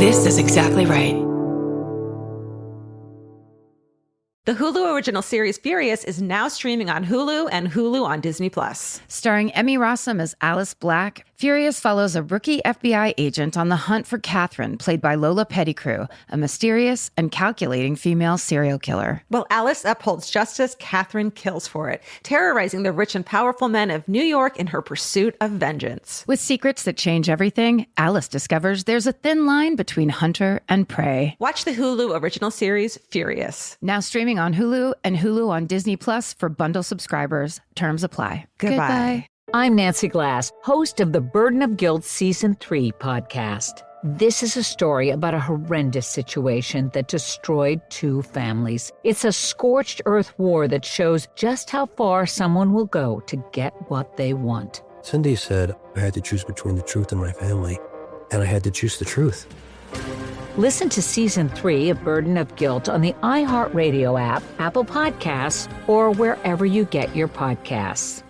This is exactly right. The Hulu original series Furious is now streaming on Hulu and Hulu on Disney+. Starring Emmy Rossum as Alice Black, Furious follows a rookie FBI agent on the hunt for Catherine, played by Lola Pettigrew, a mysterious and calculating female serial killer. While Alice upholds justice, Catherine kills for it, terrorizing the rich and powerful men of New York in her pursuit of vengeance. With secrets that change everything, Alice discovers there's a thin line between hunter and prey. Watch the Hulu original series Furious. Now streaming on Hulu and Hulu on Disney Plus for bundle subscribers. Terms apply. Goodbye. I'm Nancy Glass, host of the Burden of Guilt Season 3 podcast. This is a story about a horrendous situation that destroyed 2 families. It's a scorched earth war that shows just how far someone will go to get what they want. Cindy said I had to choose between the truth and my family, and I had to choose the truth. Listen to Season 3 of Burden of Guilt on the iHeartRadio app, Apple Podcasts, or wherever you get your podcasts.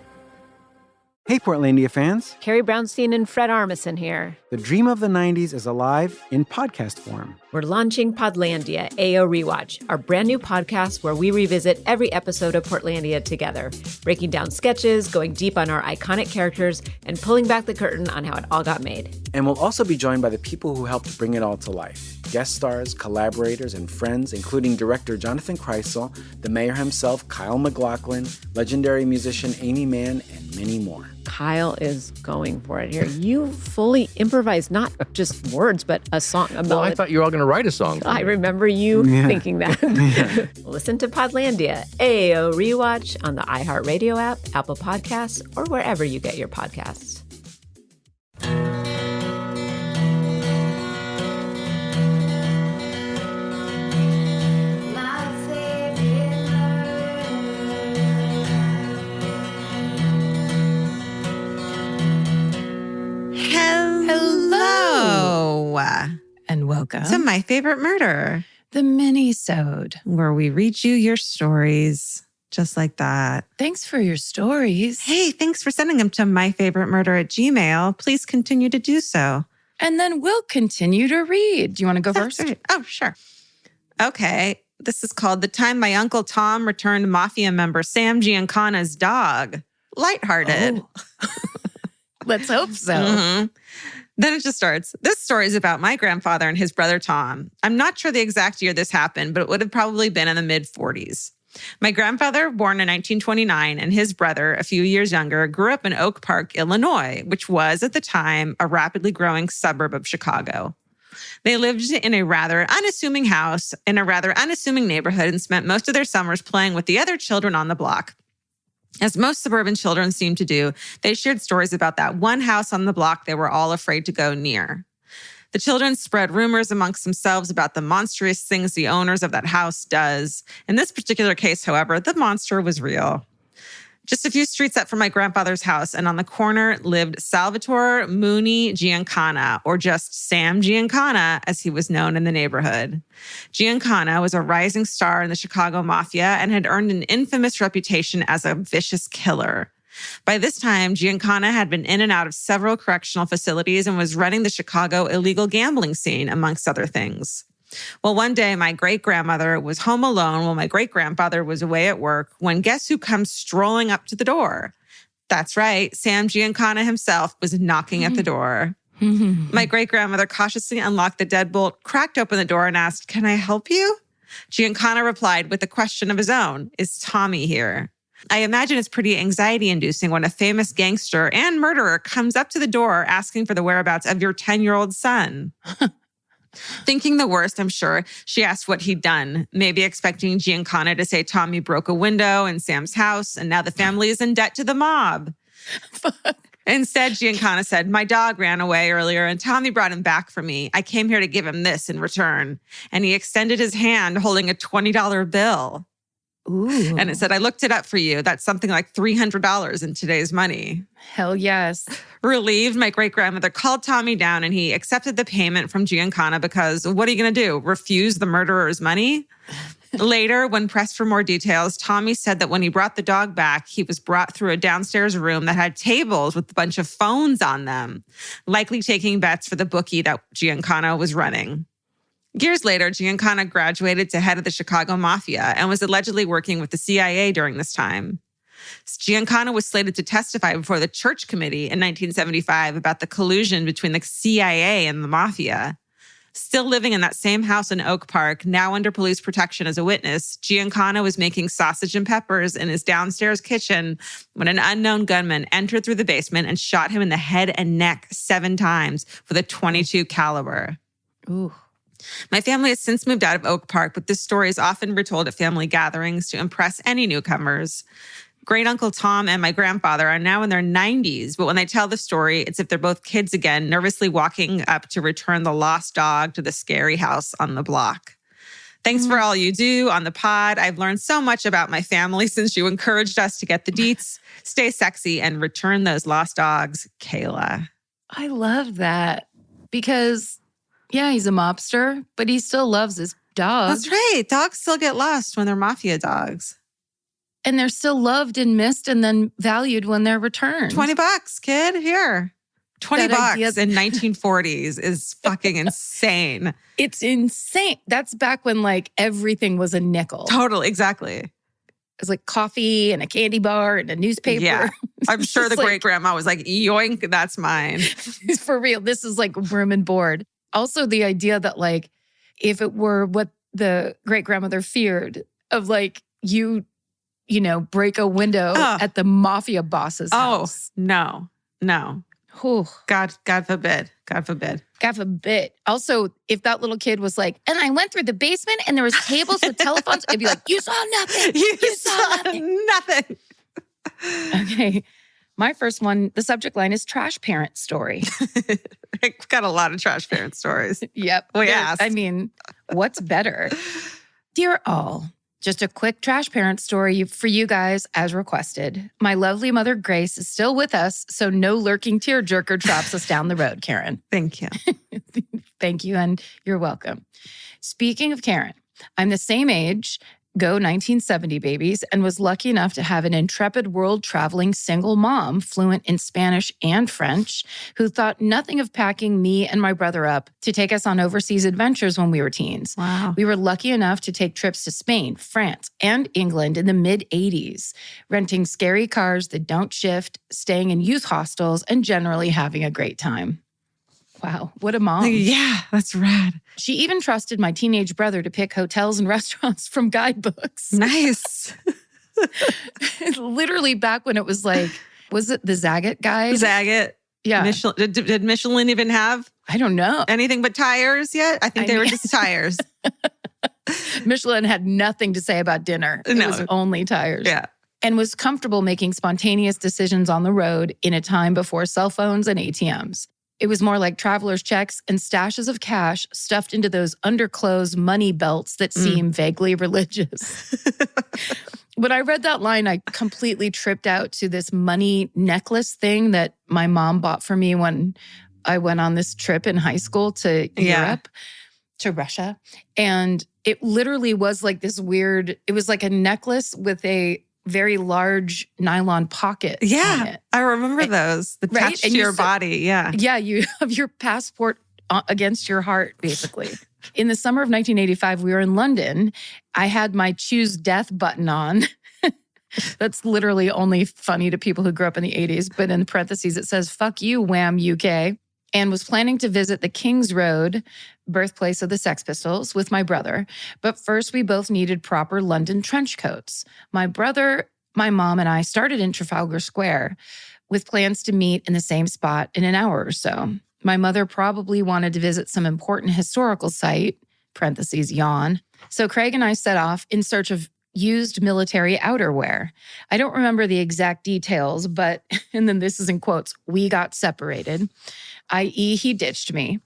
Hey, Portlandia fans. Carrie Brownstein and Fred Armisen here. The dream of the 90s is alive in podcast form. We're launching Podlandia, AO Rewatch, our brand new podcast where we revisit every episode of Portlandia together, breaking down sketches, going deep on our iconic characters, and pulling back the curtain on how it all got made. And we'll also be joined by the people who helped bring it all to life. Guest stars, collaborators, and friends, including director Jonathan Kreisel, the mayor himself, Kyle MacLachlan, legendary musician Amy Mann, and many more. Kyle is going for it here. You fully improvised not just words, but a song, a melody. Well, I thought you were all going to write a song. I remember you thinking that. Listen to Podlandia, AO Rewatch on the iHeartRadio app, Apple Podcasts, or wherever you get your podcasts. Hello. And welcome to My Favorite Murder, the Minisode, where we read you your stories just like that. Thanks for your stories. Hey, thanks for sending them to myfavoriteMurder@gmail.com. Please continue to do so. And then we'll continue to read. Do you want to go first? Right. Oh, sure. Okay. This is called The Time My Uncle Tom Returned Mafia Member Sam Giancana's Dog. Lighthearted. Oh. Let's hope so. Mm-hmm. Then it just starts. This story is about my grandfather and his brother Tom. I'm not sure the exact year this happened, but it would have probably been in the mid-40s. My grandfather, born in 1929, and his brother, a few years younger, grew up in Oak Park, Illinois, which was, at the time, a rapidly growing suburb of Chicago. They lived in a rather unassuming house in a rather unassuming neighborhood and spent most of their summers playing with the other children on the block. As most suburban children seem to do, they shared stories about that one house on the block they were all afraid to go near. The children spread rumors amongst themselves about the monstrous things the owners of that house does. In this particular case, however, the monster was real. Just a few streets up from my grandfather's house and on the corner lived Salvatore Mooney Giancana, or just Sam Giancana, as he was known in the neighborhood. Giancana was a rising star in the Chicago mafia and had earned an infamous reputation as a vicious killer. By this time, Giancana had been in and out of several correctional facilities and was running the Chicago illegal gambling scene, amongst other things. Well, one day, my great-grandmother was home alone while my great-grandfather was away at work when guess who comes strolling up to the door? That's right, Sam Giancana himself was knocking at the door. My great-grandmother cautiously unlocked the deadbolt, cracked open the door, and asked, "Can I help you?" Giancana replied with a question of his own, "Is Tommy here?" I imagine it's pretty anxiety-inducing when a famous gangster and murderer comes up to the door asking for the whereabouts of your 10-year-old son. Thinking the worst, I'm sure, she asked what he'd done, maybe expecting Giancana to say Tommy broke a window in Sam's house and now the family is in debt to the mob. Instead, Giancana said, "My dog ran away earlier and Tommy brought him back for me. I came here to give him this in return." And he extended his hand holding a $20 bill. Ooh. And it said, "I looked it up for you. That's something like $300 in today's money." Hell yes. Relieved, my great-grandmother called Tommy down and he accepted the payment from Giancana because what are you going to do? Refuse the murderer's money? Later, when pressed for more details, Tommy said that when he brought the dog back, he was brought through a downstairs room that had tables with a bunch of phones on them, likely taking bets for the bookie that Giancana was running. Years later, Giancana graduated to head of the Chicago Mafia and was allegedly working with the CIA during this time. Giancana was slated to testify before the Church Committee in 1975 about the collusion between the CIA and the Mafia. Still living in that same house in Oak Park, now under police protection as a witness, Giancana was making sausage and peppers in his downstairs kitchen when an unknown gunman entered through the basement and shot him in the head and neck 7 times with a .22 caliber. Ooh. My family has since moved out of Oak Park, but this story is often retold at family gatherings to impress any newcomers. Great Uncle Tom and my grandfather are now in their 90s, but when they tell the story, it's if they're both kids again, nervously walking up to return the lost dog to the scary house on the block. Thanks for all you do on the pod. I've learned so much about my family since you encouraged us to get the deets. Stay sexy and return those lost dogs, Kayla. I love that because, yeah, he's a mobster, but he still loves his dog. That's right. Dogs still get lost when they're mafia dogs. And they're still loved and missed and then valued when they're returned. $20, kid. Here. $20 idea- in 1940s is fucking insane. It's insane. That's back when like everything was a nickel. Totally, exactly. It was like coffee and a candy bar and a newspaper. Yeah. I'm sure the Just like- great-grandma was like, yoink, that's mine. For real. This is like room and board. Also, the idea that like, if it were what the great-grandmother feared of like, you know, break a window at the mafia boss's house. No. Whew. God forbid. God forbid. God forbid. Also, if that little kid was like, and I went through the basement and there was tables with telephones, it'd be like, you saw nothing. You saw nothing. Okay. My first one, the subject line is trash parent story. I've got a lot of trash parent stories. Yep. We There- asked. I mean, what's better? Dear all, just a quick trash parent story for you guys as requested. My lovely mother, Grace, is still with us, so no lurking tearjerker traps us down the road, Karen. Thank you. Thank you, and you're welcome. Speaking of Karen, I'm the same age, go 1970 babies, and was lucky enough to have an intrepid world-traveling single mom, fluent in Spanish and French, who thought nothing of packing me and my brother up to take us on overseas adventures when we were teens. Wow. We were lucky enough to take trips to Spain, France, and England in the mid-'80s, renting scary cars that don't shift, staying in youth hostels, and generally having a great time. Wow, what a mom. Yeah, that's rad. She even trusted my teenage brother to pick hotels and restaurants from guidebooks. Nice. Literally back when it was like, was it the Zagat guide? Zagat. Yeah. Michelin, did Michelin even have I don't know. anything but tires yet? I think they were just tires. Michelin had nothing to say about dinner. It No. was only tires. Yeah. And was comfortable making spontaneous decisions on the road in a time before cell phones and ATMs. It was more like traveler's checks and stashes of cash stuffed into those underclothes money belts that seem vaguely religious. When I read that line, I completely tripped out to this money necklace thing that my mom bought for me when I went on this trip in high school to Europe, to Russia. And it literally was like this weird, it was like a necklace with a very large nylon pocket on it. I remember those. The Right? touch And to you your said- body. Yeah. Yeah, you have your passport against your heart, basically. In the summer of 1985, we were in London. I had my Choose Death button on. That's literally only funny to people who grew up in the 80s. But in parentheses, it says, fuck you, Wham, UK. And was planning to visit the King's Road, birthplace of the Sex Pistols, with my brother. But first, we both needed proper London trench coats. My brother, my mom, and I started in Trafalgar Square with plans to meet in the same spot in an hour or so. My mother probably wanted to visit some important historical site, parentheses, yawn. So Craig and I set off in search of used military outerwear. I don't remember the exact details, but, and then this is in quotes, we got separated, i.e. he ditched me.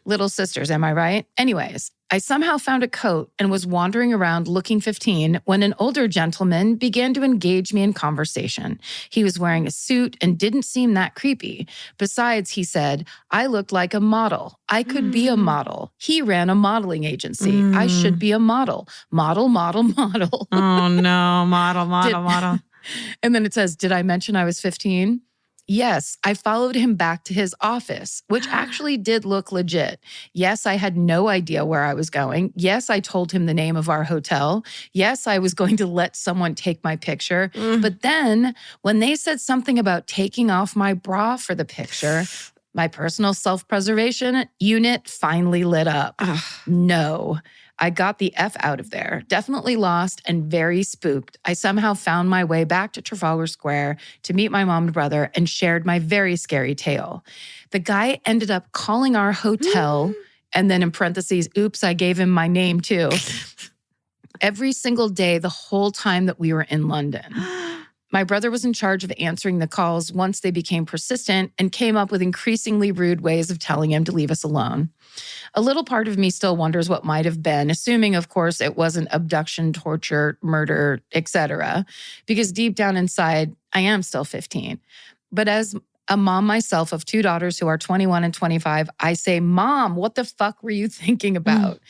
Little sisters, am I right? Anyways, I somehow found a coat and was wandering around looking 15 when an older gentleman began to engage me in conversation. He was wearing a suit and didn't seem that creepy. Besides, he said, I looked like a model. I could be a model. He ran a modeling agency. I should be a model. Model, model, model. Oh no, model. And then it says, did I mention I was 15? Yes, I followed him back to his office, which actually did look legit. Yes, I had no idea where I was going. Yes, I told him the name of our hotel. Yes, I was going to let someone take my picture. But then when they said something about taking off my bra for the picture, my personal self-preservation unit finally lit up. No. I got the F out of there, definitely lost and very spooked. I somehow found my way back to Trafalgar Square to meet my mom and brother and shared my very scary tale. The guy ended up calling our hotel, and then in parentheses, oops, I gave him my name too, every single day the whole time that we were in London. My brother was in charge of answering the calls once they became persistent and came up with increasingly rude ways of telling him to leave us alone. A little part of me still wonders what might have been, assuming, of course, it wasn't abduction, torture, murder, etc. Because deep down inside, I am still 15. But as a mom myself of 2 daughters who are 21 and 25, I say, Mom, what the fuck were you thinking about?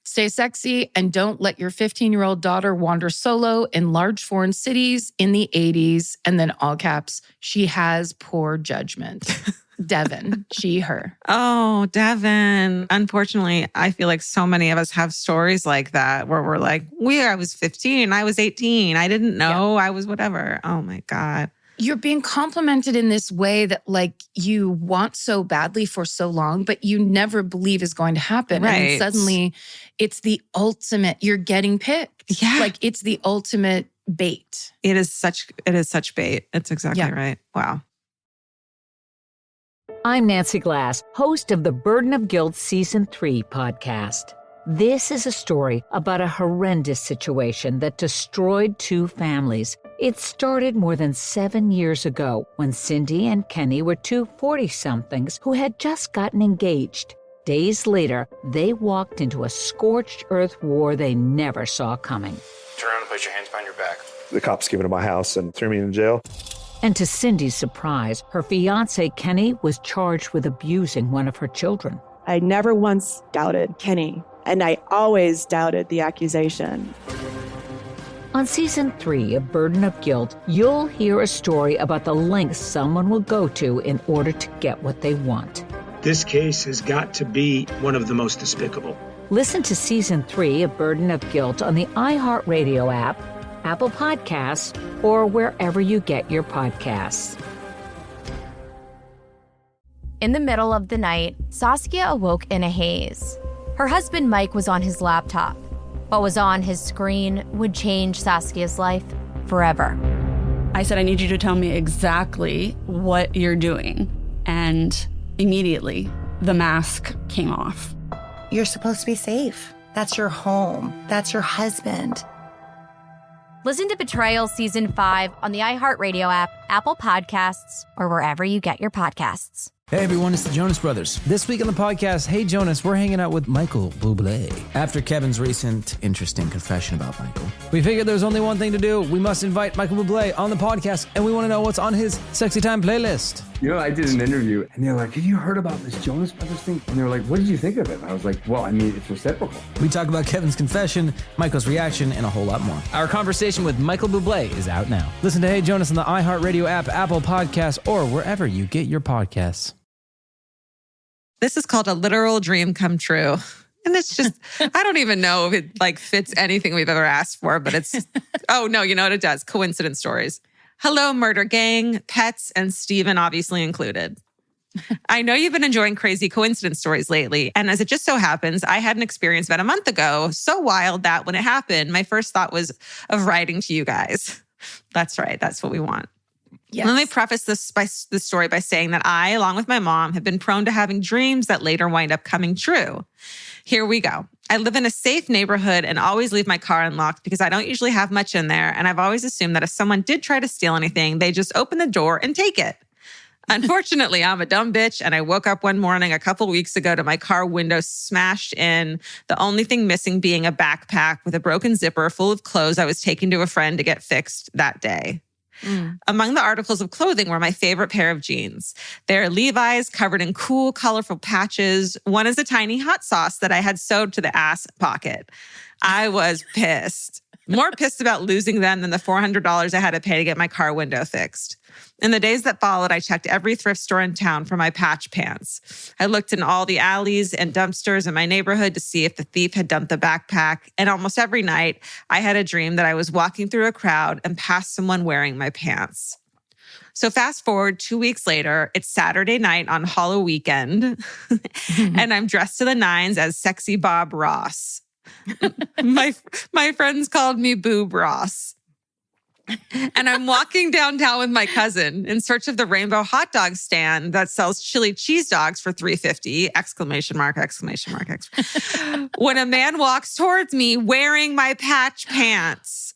Stay sexy and don't let your 15-year-old daughter wander solo in large foreign cities in the 80s. And then all caps, she has poor judgment. Devin, she, her. Oh, Devin. Unfortunately, I feel like so many of us have stories like that where we're like, I was 15, I was 18, I didn't know, I was whatever. Oh my God. You're being complimented in this way that like you want so badly for so long, but you never believe is going to happen. Right. And then suddenly it's the ultimate, you're getting picked. Yeah. Like it's the ultimate bait. It is such bait. It's exactly right. Wow. I'm Nancy Glass, host of the Burden of Guilt Season 3 podcast. This is a story about a horrendous situation that destroyed 2 families. It started more than 7 years ago when Cindy and Kenny were 2 40-somethings who had just gotten engaged. Days later, they walked into a scorched earth war they never saw coming. Turn around and place your hands behind your back. The cops came into my house and threw me in jail. And to Cindy's surprise, her fiancé Kenny was charged with abusing one of her children. I never once doubted Kenny, and I always doubted the accusation. On Season 3 of Burden of Guilt, you'll hear a story about the lengths someone will go to in order to get what they want. This case has got to be one of the most despicable. Listen to Season 3 of Burden of Guilt on the iHeartRadio app, Apple Podcasts, or wherever you get your podcasts. In the middle of the night, Saskia awoke in a haze. Her husband Mike was on his laptop. What was on his screen would change Saskia's life forever. I said, I need you to tell me exactly what you're doing. And immediately, the mask came off. You're supposed to be safe. That's your home. That's your husband. Listen to Betrayal Season 5 on the iHeartRadio app, Apple Podcasts, or wherever you get your podcasts. Hey everyone, it's the Jonas Brothers. This week on the podcast, Hey Jonas, we're hanging out with Michael Bublé. After Kevin's recent interesting confession about Michael, we figured there's only one thing to do. We must invite Michael Bublé on the podcast, and we want to know what's on his Sexy Time playlist. You know, I did an interview, and they're like, have you heard about this Jonas Brothers thing? And they were like, what did you think of it? And I was like, well, I mean, it's reciprocal. We talk about Kevin's confession, Michael's reaction, and a whole lot more. Our conversation with Michael Bublé is out now. Listen to Hey Jonas on the iHeartRadio app, Apple Podcasts, or wherever you get your podcasts. This is called a literal dream come true. And it's just, I don't even know if it like fits anything we've ever asked for, but it's, oh no, you know what it does? Coincidence stories. Hello, murder gang, pets, and Steven obviously included. I know you've been enjoying crazy coincidence stories lately. And as it just so happens, I had an experience about a month ago, so wild that when it happened, my first thought was of writing to you guys. That's right. That's what we want. Yes. Let me preface this story by saying that I, along with my mom, have been prone to having dreams that later wind up coming true. Here we go. I live in a safe neighborhood and always leave my car unlocked because I don't usually have much in there. And I've always assumed that if someone did try to steal anything, they just open the door and take it. Unfortunately, I'm a dumb bitch, and I woke up one morning a couple weeks ago to my car window smashed in, the only thing missing being a backpack with a broken zipper full of clothes I was taking to a friend to get fixed that day. Among the articles of clothing were my favorite pair of jeans. They're Levi's covered in cool, colorful patches. One is a tiny hot sauce that I had sewed to the ass pocket. I was pissed. More pissed about losing them than the $400 I had to pay to get my car window fixed. In the days that followed, I checked every thrift store in town for my patch pants. I looked in all the alleys and dumpsters in my neighborhood to see if the thief had dumped the backpack. And almost every night, I had a dream that I was walking through a crowd and passed someone wearing my pants. So fast forward 2 weeks later, it's Saturday night on Halloween weekend, and I'm dressed to the nines as sexy Bob Ross. My friends called me Boob Ross. And I'm walking downtown with my cousin in search of the Rainbow hot dog stand that sells chili cheese dogs for $3.50, exclamation mark. When a man walks towards me wearing my patch pants.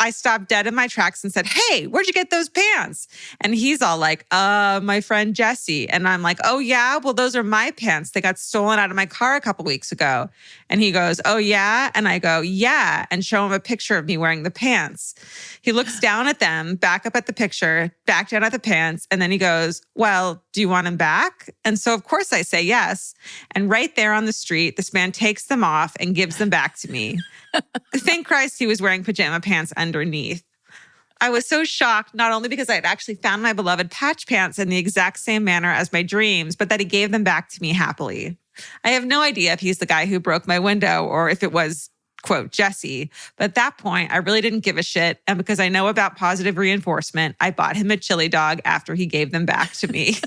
I stopped dead in my tracks and said, "Hey, where'd you get those pants?" And he's all like, my friend Jesse. And I'm like, "Oh yeah, well, those are my pants. They got stolen out of my car a couple weeks ago." And he goes, "Oh yeah?" And I go, "Yeah," and show him a picture of me wearing the pants. He looks down at them, back up at the picture, back down at the pants. And then he goes, "Well, do you want them back?" And so of course I say yes. And right there on the street, this man takes them off and gives them back to me. Thank Christ he was wearing pajama pants underneath. I was so shocked, not only because I had actually found my beloved patch pants in the exact same manner as my dreams, but that he gave them back to me happily. I have no idea if he's the guy who broke my window or if it was, quote, Jesse. But at that point, I really didn't give a shit. And because I know about positive reinforcement, I bought him a chili dog after he gave them back to me.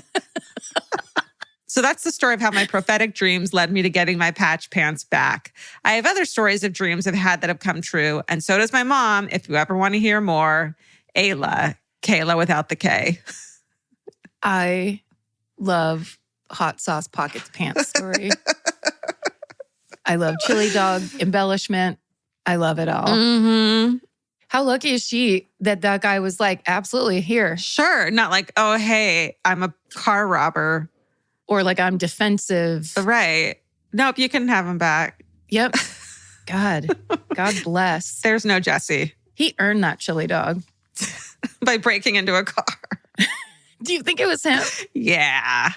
So that's the story of how my prophetic dreams led me to getting my patch pants back. I have other stories of dreams I've had that have come true. And so does my mom. If you ever want to hear more, Ayla, Kayla without the K. I love hot sauce pockets pants story. I love chili dog embellishment. I love it all. Mm-hmm. How lucky is she that guy was like, absolutely, here. Sure. Not like, "Oh, hey, I'm a car robber." Or like, I'm defensive. Right. Nope, you can have him back. Yep. God bless. There's no Jesse. He earned that chili dog. By breaking into a car. Do you think it was him? Yeah.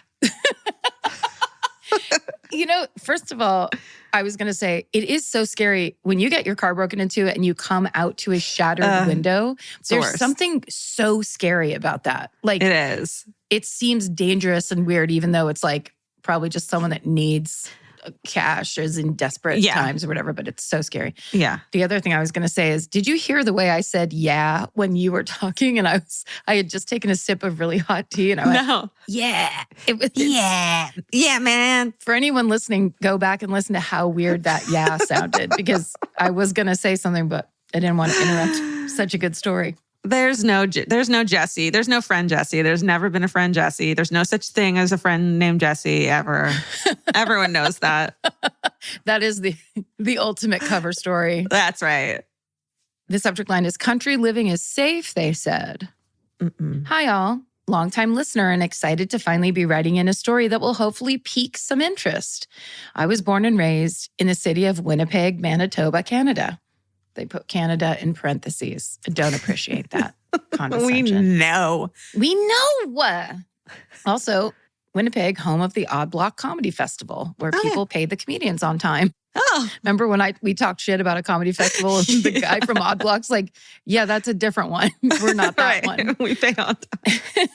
First of all, I was going to say, it is so scary when you get your car broken into and you come out to a shattered window. There's something so scary about that. Like, it is. It seems dangerous and weird, even though it's like probably just someone that needs cash, is in desperate times or whatever, but it's so scary. Yeah. The other thing I was going to say is, did you hear the way I said yeah when you were talking? And I had just taken a sip of really hot tea and I went, yeah. Yeah, man. For anyone listening, go back and listen to how weird that yeah sounded, because I was going to say something, but I didn't want to interrupt such a good story. There's no Jesse. There's no friend Jesse. There's never been a friend Jesse. There's no such thing as a friend named Jesse ever. Everyone knows that. That is the ultimate cover story. That's right. The subject line is, "Country living is safe," they said. Hi, all. Longtime listener and excited to finally be writing in a story that will hopefully pique some interest. I was born and raised in the city of Winnipeg, Manitoba, Canada. They put Canada in parentheses. I don't appreciate that condescension. We know. Also, Winnipeg, home of the Odd Block Comedy Festival, where people pay the comedians on time. Oh. Remember when we talked shit about a comedy festival and the guy from Odd Block's like, "Yeah, that's a different one. We're not that one. We pay on time."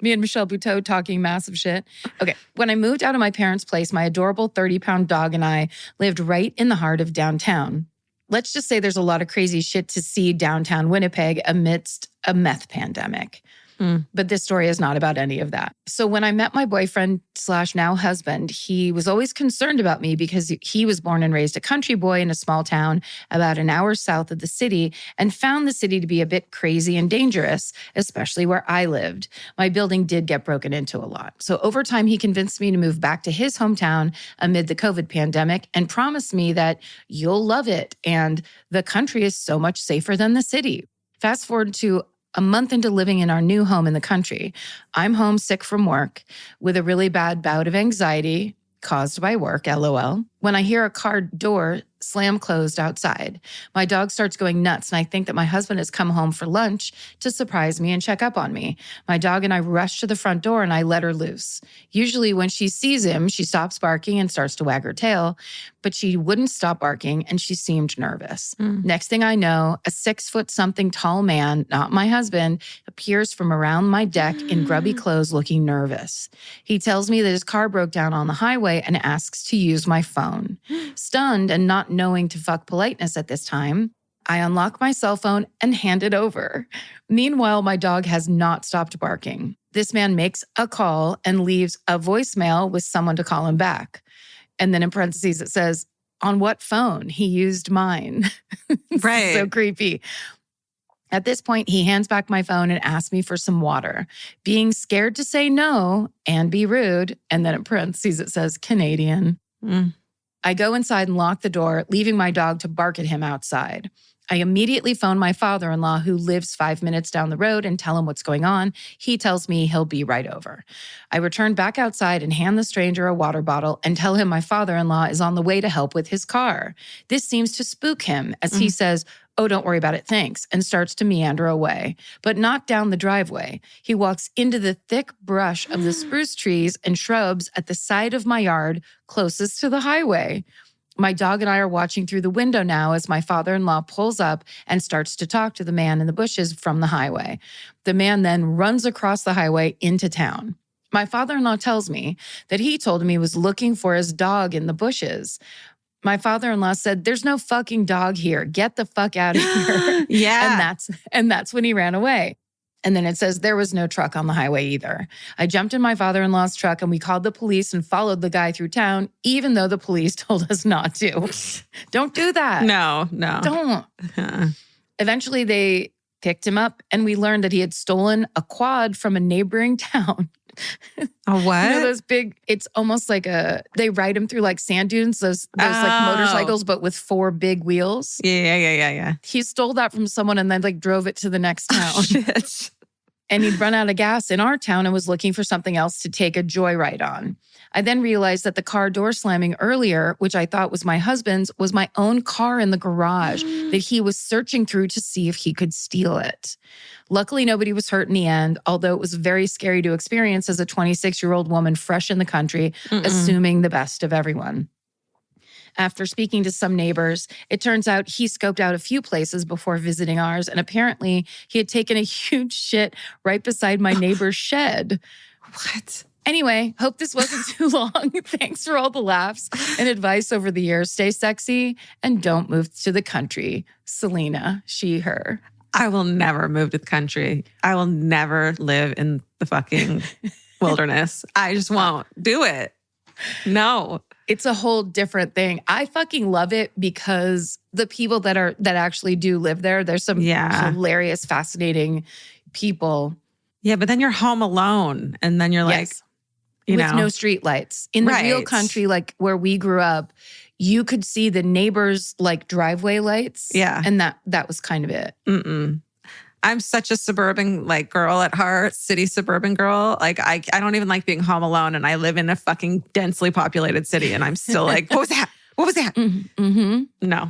Me and Michelle Buteau talking massive shit. Okay. When I moved out of my parents' place, my adorable 30-pound dog and I lived right in the heart of downtown. Let's just say there's a lot of crazy shit to see downtown Winnipeg amidst a meth pandemic. But this story is not about any of that. So when I met my boyfriend / now husband, he was always concerned about me because he was born and raised a country boy in a small town about an hour south of the city and found the city to be a bit crazy and dangerous, especially where I lived. My building did get broken into a lot. So over time, he convinced me to move back to his hometown amid the COVID pandemic and promised me that you'll love it and the country is so much safer than the city. Fast forward to a month into living in our new home in the country, I'm homesick from work with a really bad bout of anxiety caused by work, LOL. when I hear a car door slam closed outside. My dog starts going nuts, and I think that my husband has come home for lunch to surprise me and check up on me. My dog and I rush to the front door, and I let her loose. Usually when she sees him, she stops barking and starts to wag her tail, but she wouldn't stop barking, and she seemed nervous. Next thing I know, a 6-foot-something tall man, not my husband, appears from around my deck in grubby clothes looking nervous. He tells me that his car broke down on the highway and asks to use my phone. Stunned and not knowing to fuck politeness at this time, I unlock my cell phone and hand it over. Meanwhile, my dog has not stopped barking. This man makes a call and leaves a voicemail with someone to call him back. And then in parentheses, it says, on what phone? He used mine. Right. So creepy. At this point, he hands back my phone and asks me for some water, being scared to say no and be rude. And then in parentheses, it says Canadian. I go inside and lock the door, leaving my dog to bark at him outside. I immediately phone my father-in-law, who lives 5 minutes down the road, and tell him what's going on. He tells me he'll be right over. I return back outside and hand the stranger a water bottle and tell him my father-in-law is on the way to help with his car. This seems to spook him as he says, "Oh, don't worry about it, thanks," and starts to meander away, but not down the driveway. He walks into the thick brush of the spruce trees and shrubs at the side of my yard closest to the highway. My dog and I are watching through the window now as my father-in-law pulls up and starts to talk to the man in the bushes from the highway. The man then runs across the highway into town. My father-in-law tells me that he told him he was looking for his dog in the bushes. My father-in-law said, "There's no fucking dog here. Get the fuck out of here." Yeah. And that's when he ran away. And then it says there was no truck on the highway either. I jumped in my father-in-law's truck and we called the police and followed the guy through town, even though the police told us not to. Don't do that. No. Don't. Eventually they picked him up and we learned that he had stolen a quad from a neighboring town. A what? You know those big, it's almost like they ride them through like sand dunes, those like motorcycles, but with 4 big wheels. Yeah. He stole that from someone and then like drove it to the next town. Shit. And he'd run out of gas in our town and was looking for something else to take a joyride on. I then realized that the car door slamming earlier, which I thought was my husband's, was my own car in the garage that he was searching through to see if he could steal it. Luckily, nobody was hurt in the end, although it was very scary to experience as a 26-year-old woman fresh in the country, assuming the best of everyone. After speaking to some neighbors, it turns out he scoped out a few places before visiting ours, and apparently he had taken a huge shit right beside my neighbor's shed. What? Anyway, hope this wasn't too long. Thanks for all the laughs and advice over the years. Stay sexy and don't move to the country. Selena, she, her. I will never move to the country. I will never live in the fucking wilderness. I just won't do it. No. It's a whole different thing. I fucking love it because the people that actually do live there, there's some hilarious, fascinating people. Yeah, but then you're home alone and then you're like, with no street lights. In the real Right. country, like where we grew up, you could see the neighbors' like driveway lights. Yeah. And that was kind of it. I'm such a suburban like girl at heart, city suburban girl. Like I don't even like being home alone, and I live in a fucking densely populated city, and I'm still like, what was that? What was that? No.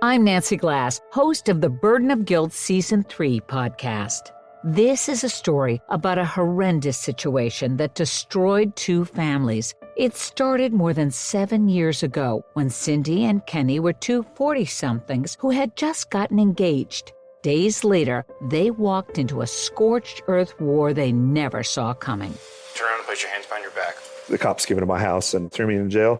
I'm Nancy Glass, host of the Burden of Guilt Season 3 podcast. This is a story about a horrendous situation that destroyed 2 families. It started more than 7 years ago when Cindy and Kenny were 2 40-somethings who had just gotten engaged. Days later, they walked into a scorched earth war they never saw coming. Turn around and place your hands behind your back. The cops came into my house and threw me in jail.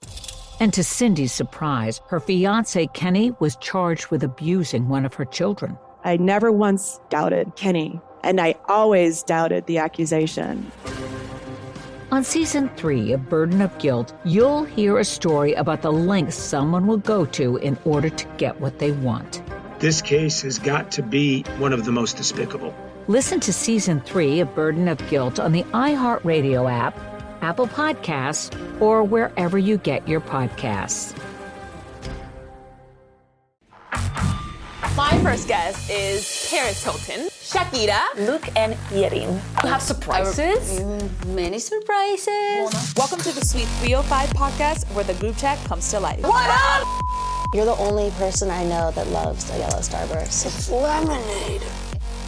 And to Cindy's surprise, her fiancé Kenny was charged with abusing one of her children. I never once doubted Kenny, and I always doubted the accusation. On Season 3 of Burden of Guilt, you'll hear a story about the lengths someone will go to in order to get what they want. This case has got to be one of the most despicable. Listen to Season 3 of Burden of Guilt on the iHeartRadio app, Apple Podcasts, or wherever you get your podcasts. Live first guest is Paris Hilton, Shakira, Luke, and Yerin. We'll have surprises. Many surprises. Welcome to the Sweet 305 podcast, where the group chat comes to life. What up? You're the only person I know that loves a yellow Starburst. It's lemonade.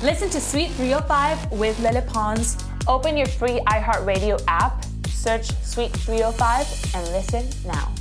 Listen to Sweet 305 with Lele Pons. Open your free iHeartRadio app, search Sweet 305, and listen now.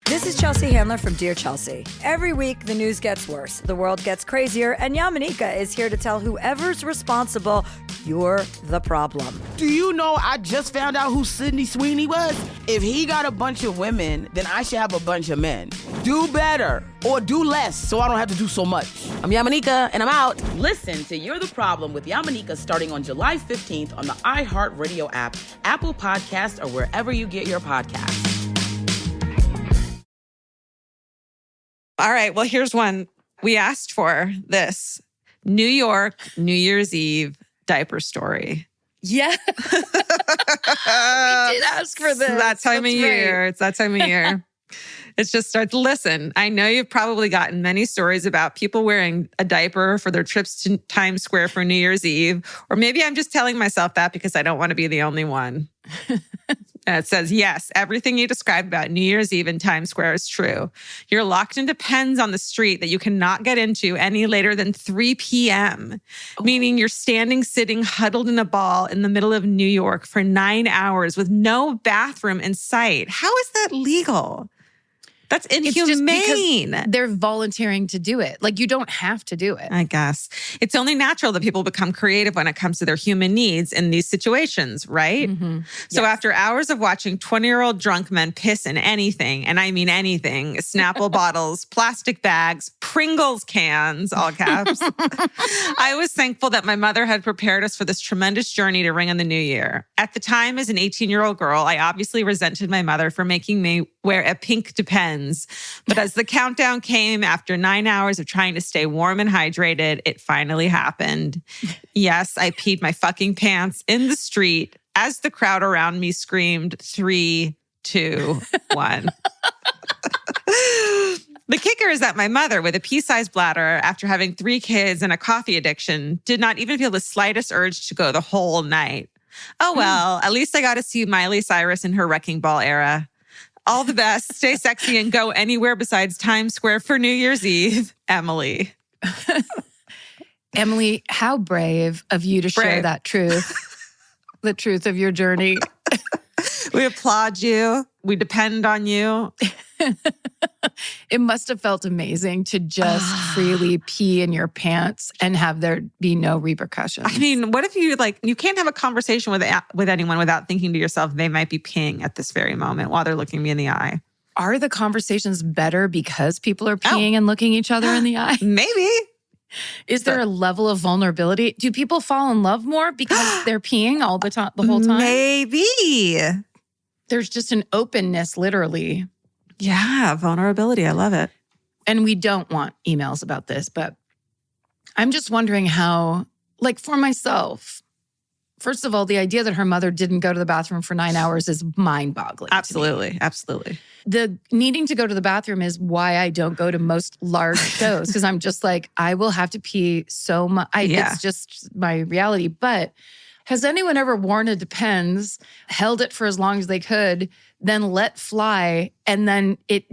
This is Chelsea Handler from Dear Chelsea. Every week, the news gets worse, the world gets crazier, and Yamanika is here to tell whoever's responsible, you're the problem. Do you know I just found out who Sydney Sweeney was? If he got a bunch of women, then I should have a bunch of men. Do better or do less so I don't have to do so much. I'm Yamanika, and I'm out. Listen to You're the Problem with Yamanika starting on July 15th on the iHeartRadio app, Apple Podcasts, or wherever you get your podcasts. All right, well, here's one. We asked for this. New York, New Year's Eve diaper story. Yeah. We did ask for this. That time of year. Right. It's that time of year. It just starts. Listen, I know you've probably gotten many stories about people wearing a diaper for their trips to Times Square for New Year's Eve. Or maybe I'm just telling myself that because I don't want to be the only one. And it says, yes, everything you described about New Year's Eve in Times Square is true. You're locked into pens on the street that you cannot get into any later than 3 p.m., meaning you're standing, sitting, huddled in a ball in the middle of New York for 9 hours with no bathroom in sight. How is that legal? That's inhumane. It's just because they're volunteering to do it. Like, you don't have to do it. I guess. It's only natural that people become creative when it comes to their human needs in these situations, right? Mm-hmm. So after hours of watching 20-year-old drunk men piss in anything, and I mean anything, Snapple bottles, plastic bags, Pringles cans, all caps, I was thankful that my mother had prepared us for this tremendous journey to ring in the new year. At the time, as an 18-year-old girl, I obviously resented my mother for making me wear a pink Depends. But as the countdown came after 9 hours of trying to stay warm and hydrated, it finally happened. Yes, I peed my fucking pants in the street as the crowd around me screamed 3, 2, 1. The kicker is that my mother, with a pea-sized bladder, after having 3 kids and a coffee addiction, did not even feel the slightest urge to go the whole night. Oh well, at least I got to see Miley Cyrus in her Wrecking Ball era. All the best. Stay sexy and go anywhere besides Times Square for New Year's Eve. Emily. Emily, how brave of you to share that truth. The truth of your journey. We applaud you. We depend on you. It must have felt amazing to just freely pee in your pants and have there be no repercussions. I mean, what if you can't have a conversation with anyone without thinking to yourself, they might be peeing at this very moment while they're looking me in the eye. Are the conversations better because people are peeing and looking each other in the eye? Maybe. Is there a level of vulnerability? Do people fall in love more because they're peeing all the time, the whole time? Maybe. There's just an openness, literally. Yeah, vulnerability. I love it. And we don't want emails about this, but I'm just wondering how, like, for myself, first of all, the idea that her mother didn't go to the bathroom for 9 hours is mind-boggling. Absolutely. Absolutely. The needing to go to the bathroom is why I don't go to most large shows, because I'm just like, I will have to pee so much. It's just my reality. But has anyone ever worn a Depends, held it for as long as they could, then let fly, and then it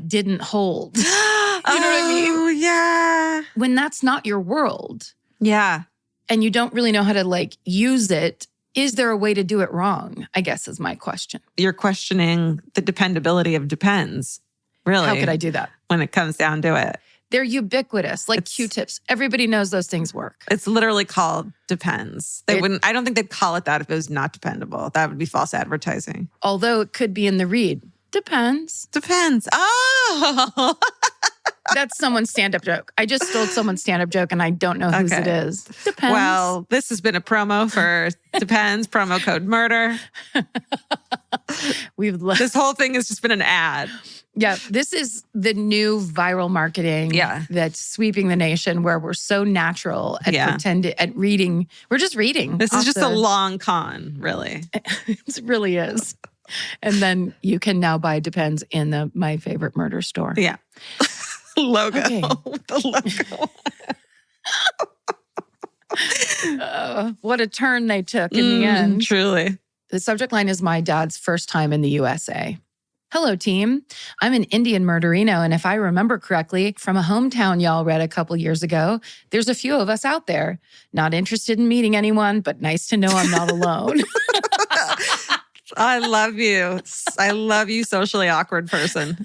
didn't hold? You know what I mean? Oh, yeah. When that's not your world. Yeah. And you don't really know how to use it. Is there a way to do it wrong? I guess is my question. You're questioning the dependability of Depends. Really? How could I do that? When it comes down to it. They're ubiquitous, like Q-tips. Everybody knows those things work. It's literally called Depends. I don't think they'd call it that if it was not dependable. That would be false advertising. Although it could be in the read. Depends. Depends. Oh! That's someone's stand-up joke. I just stole someone's stand-up joke and I don't know whose it is. Depends. Well, this has been a promo for Depends, promo code murder. This whole thing has just been an ad. Yeah, this is the new viral marketing that's sweeping the nation, where we're so natural at reading. We're just reading. This is just a long con, really. It really is. And then you can now buy Depends in the My Favorite Murder store. Yeah. logo. Okay. The logo. What a turn they took in the end. Truly. The subject line is my dad's first time in the USA. Hello, team. I'm an Indian murderino, and if I remember correctly, from a hometown y'all read a couple years ago, there's a few of us out there. Not interested in meeting anyone, but nice to know I'm not alone. I love you. I love you, socially awkward person.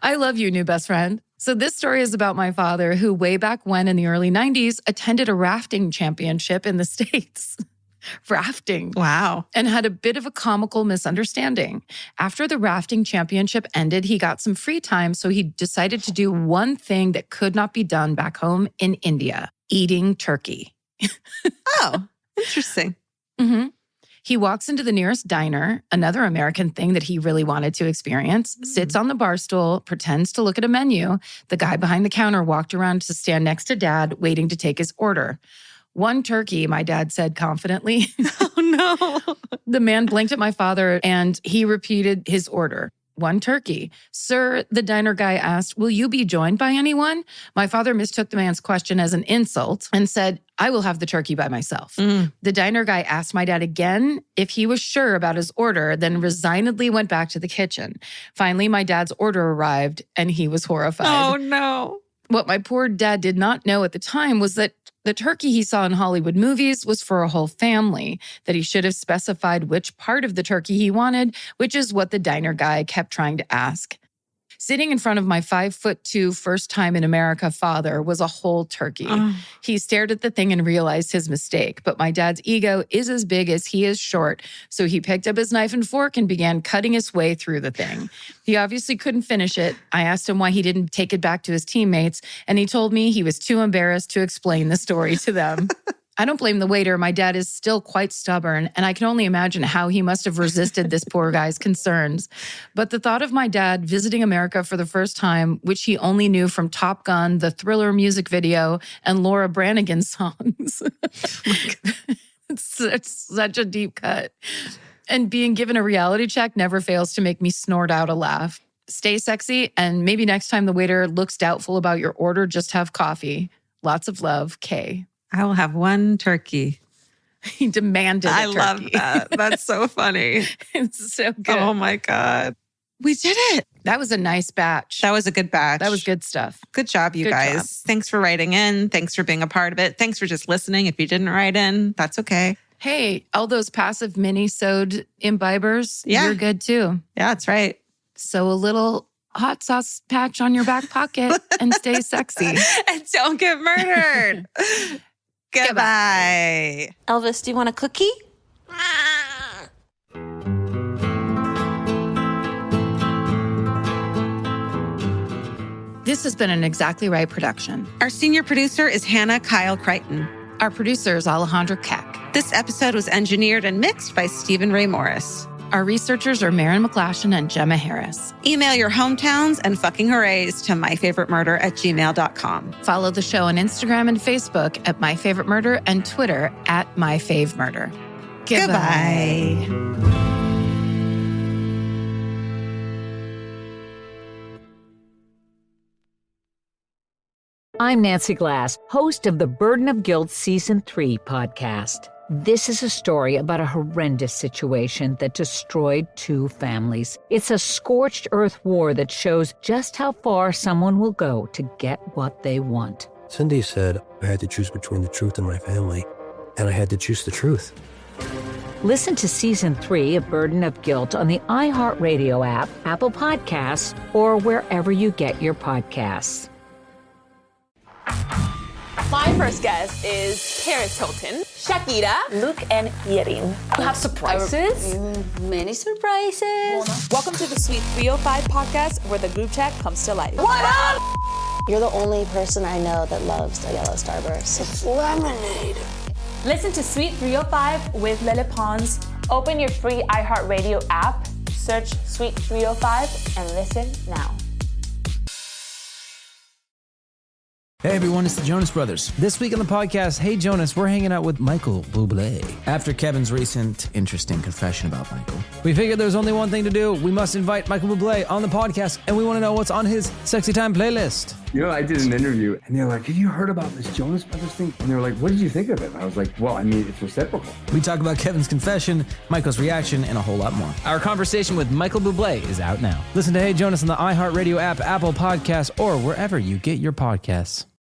I love you, new best friend. So this story is about my father, who way back when in the early 90s attended a rafting championship in the States. Rafting. Wow. And had a bit of a comical misunderstanding. After the rafting championship ended, he got some free time, so he decided to do one thing that could not be done back home in India: eating turkey. Oh, interesting. Mm-hmm. He walks into the nearest diner, another American thing that he really wanted to experience, sits on the bar stool, pretends to look at a menu. The guy behind the counter walked around to stand next to Dad, waiting to take his order. One turkey, my dad said confidently. Oh, no. The man blinked at my father and he repeated his order. One turkey. Sir, the diner guy asked, will you be joined by anyone? My father mistook the man's question as an insult and said, I will have the turkey by myself. The diner guy asked my dad again if he was sure about his order, then resignedly went back to the kitchen. Finally, my dad's order arrived and he was horrified. Oh, no. What my poor dad did not know at the time was that the turkey he saw in Hollywood movies was for a whole family, that he should have specified which part of the turkey he wanted, which is what the diner guy kept trying to ask. Sitting in front of my 5'2" first time in America father was a whole turkey. Oh. He stared at the thing and realized his mistake, but my dad's ego is as big as he is short, so he picked up his knife and fork and began cutting his way through the thing. He obviously couldn't finish it. I asked him why he didn't take it back to his teammates, and he told me he was too embarrassed to explain the story to them. I don't blame the waiter. My dad is still quite stubborn, and I can only imagine how he must have resisted this poor guy's concerns. But the thought of my dad visiting America for the first time, which he only knew from Top Gun, the Thriller music video, and Laura Branigan songs, it's such a deep cut. And being given a reality check never fails to make me snort out a laugh. Stay sexy, and maybe next time the waiter looks doubtful about your order, just have coffee. Lots of love, Kay. I will have one turkey. He demanded a turkey. I love that. That's so funny. It's so good. Oh my God. We did it. That was a nice batch. That was a good batch. That was good stuff. Good job, you Good guys. job. Thanks for writing in. Thanks for being a part of it. Thanks for just listening. If you didn't write in, that's okay. Hey, all those passive Minisode imbibers, Yeah. you're good too. Yeah, that's right. So a little hot sauce patch on your back pocket and stay sexy. And don't get murdered. Goodbye. Elvis, do you want a cookie? This has been an Exactly Right production. Our senior producer is Hannah Kyle Crichton. Our producer is Alejandra Keck. This episode was engineered and mixed by Stephen Ray Morris. Our researchers are Maren McClashin and Gemma Harris. Email your hometowns and fucking hoorays to myfavoritemurder@gmail.com. Follow the show on Instagram and Facebook at My Favorite Murder and Twitter at My Fave Murder. Goodbye. I'm Nancy Glass, host of the Burden of Guilt Season 3 podcast. This is a story about a horrendous situation that destroyed 2 families. It's a scorched earth war that shows just how far someone will go to get what they want. Cindy said I had to choose between the truth and my family, and I had to choose the truth. Listen to Season 3 of Burden of Guilt on the iHeartRadio app, Apple Podcasts, or wherever you get your podcasts. My first guest is Paris Hilton, Shakira, Luke, and Yerin. You have surprises? Many surprises. Welcome to the Sweet 305 podcast, where the group chat comes to life. What up? You're the only person I know that loves a yellow starburst. It's lemonade. Listen to Sweet 305 with Lele Pons. Open your free iHeartRadio app, search Sweet 305, and listen now. Hey everyone, it's the Jonas Brothers. This week on the podcast, Hey Jonas, we're hanging out with Michael Bublé. After Kevin's recent interesting confession about Michael, we figured there's only one thing to do. We must invite Michael Bublé on the podcast, and we want to know what's on his Sexy Time playlist. You know, I did an interview and they're like, have you heard about this Jonas Brothers thing? And they were like, what did you think of it? And I was like, well, I mean, it's reciprocal. We talk about Kevin's confession, Michael's reaction, and a whole lot more. Our conversation with Michael Bublé is out now. Listen to Hey Jonas on the iHeartRadio app, Apple Podcasts, or wherever you get your podcasts.